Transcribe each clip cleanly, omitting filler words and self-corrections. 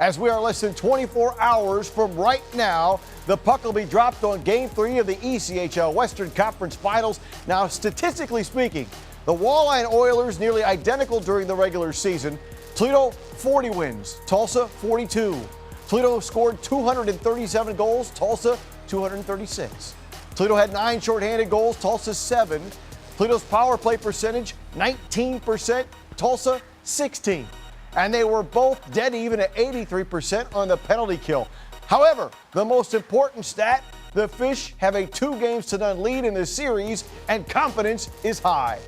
As we are less than 24 hours from right now, the puck will be dropped on Game 3 of the ECHL Western Conference Finals. Now, statistically speaking, the Walleye and Oilers nearly identical during the regular season. Toledo, 40 wins. Tulsa, 42. Toledo scored 237 goals. Tulsa, 236. Toledo had 9 shorthanded goals. Tulsa, 7. Toledo's power play percentage, 19%. Tulsa, 16. And they were both dead even at 83% on the penalty kill. However, the most important stat, the Fish have a 2-0 lead in the series, and confidence is high.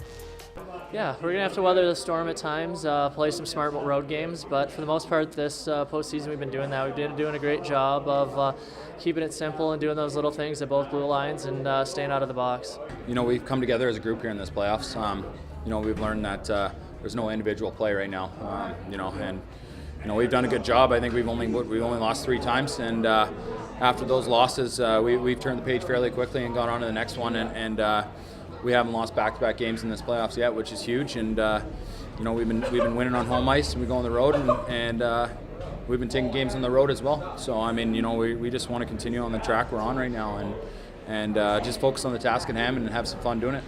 Yeah, we're going to have to weather the storm at times, play some smart road games, but for the most part this postseason we've been doing that. We've been doing a great job of keeping it simple and doing those little things at both blue lines and staying out of the box. You know, we've come together as a group here in this playoffs. You know, we've learned that there's no individual play right now. We've done a good job. I think we've only lost 3 times, and after those losses, we've turned the page fairly quickly and gone on to the next one, and we haven't lost back-to-back games in this playoffs yet, which is huge. And we've been winning on home ice, and we go on the road, and we've been taking games on the road as well. So I mean, we just want to continue on the track we're on right now, and just focus on the task at hand and have some fun doing it.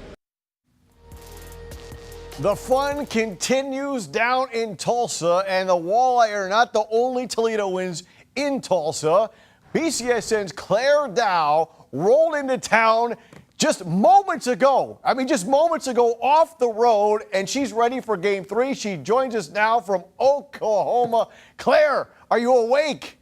The fun continues down in Tulsa, and the Walleye are not the only Toledo wins in Tulsa. BCSN's Claire Dow rolled into town just moments ago. Just moments ago off the road, and she's ready for Game 3. She joins us now from Oklahoma. Claire, are you awake?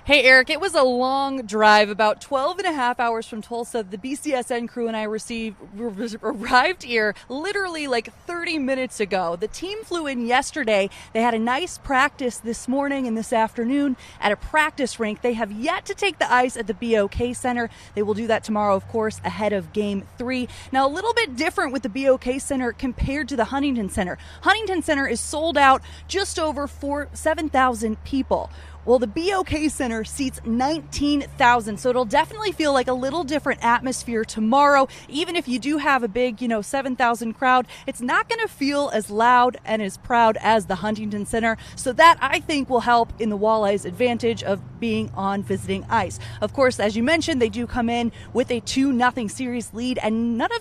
Hey, Eric, it was a long drive, about 12 and a half hours from Tulsa. The BCSN crew and I arrived here literally like 30 minutes ago. The team flew in yesterday. They had a nice practice this morning and this afternoon at a practice rink. They have yet to take the ice at the BOK Center. They will do that tomorrow, of course, ahead of Game 3. Now, a little bit different with the BOK Center compared to the Huntington Center. Huntington Center is sold out just over 7,000 people. Well, the BOK Center seats 19,000, so it'll definitely feel like a little different atmosphere tomorrow. Even if you do have a big, 7,000 crowd, it's not going to feel as loud and as proud as the Huntington Center. So that, I think, will help in the Walleye's advantage of being on visiting ice. Of course, as you mentioned, they do come in with a 2-0 series lead, and neither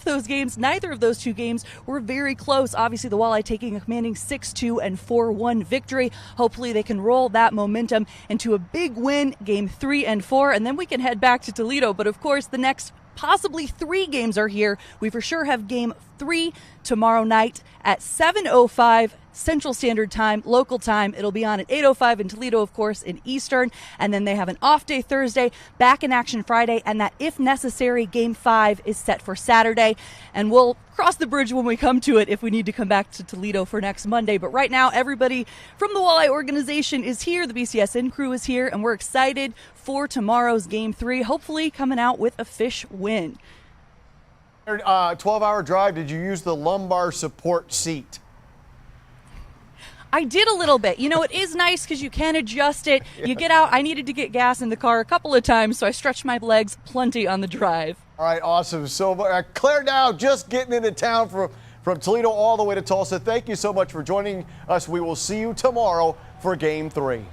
of those 2 games were very close. Obviously, the Walleye taking a commanding 6-2 and 4-1 victory. Hopefully, they can roll that momentum into a big win, Game 3 and 4, and then we can head back to Toledo. But of course, the next possibly 3 games are here. We for sure have Game 3 tomorrow night at 7:05 Central Standard Time, local time. It'll be on at 8:05 in Toledo, of course, in Eastern. And then they have an off day Thursday, back in action Friday, and that, if necessary, Game 5 is set for Saturday. And we'll cross the bridge when we come to it if we need to come back to Toledo for next Monday. But right now, everybody from the Walleye organization is here. The BCSN crew is here, and we're excited for tomorrow's Game 3, hopefully coming out with a Fish win. 12-hour drive, did you use the lumbar support seat? I did a little bit. It is nice because you can adjust it. You get out. I needed to get gas in the car a couple of times, so I stretched my legs plenty on the drive. All right, awesome. So Claire Dow just getting into town from Toledo all the way to Tulsa. Thank you so much for joining us. We will see you tomorrow for Game 3.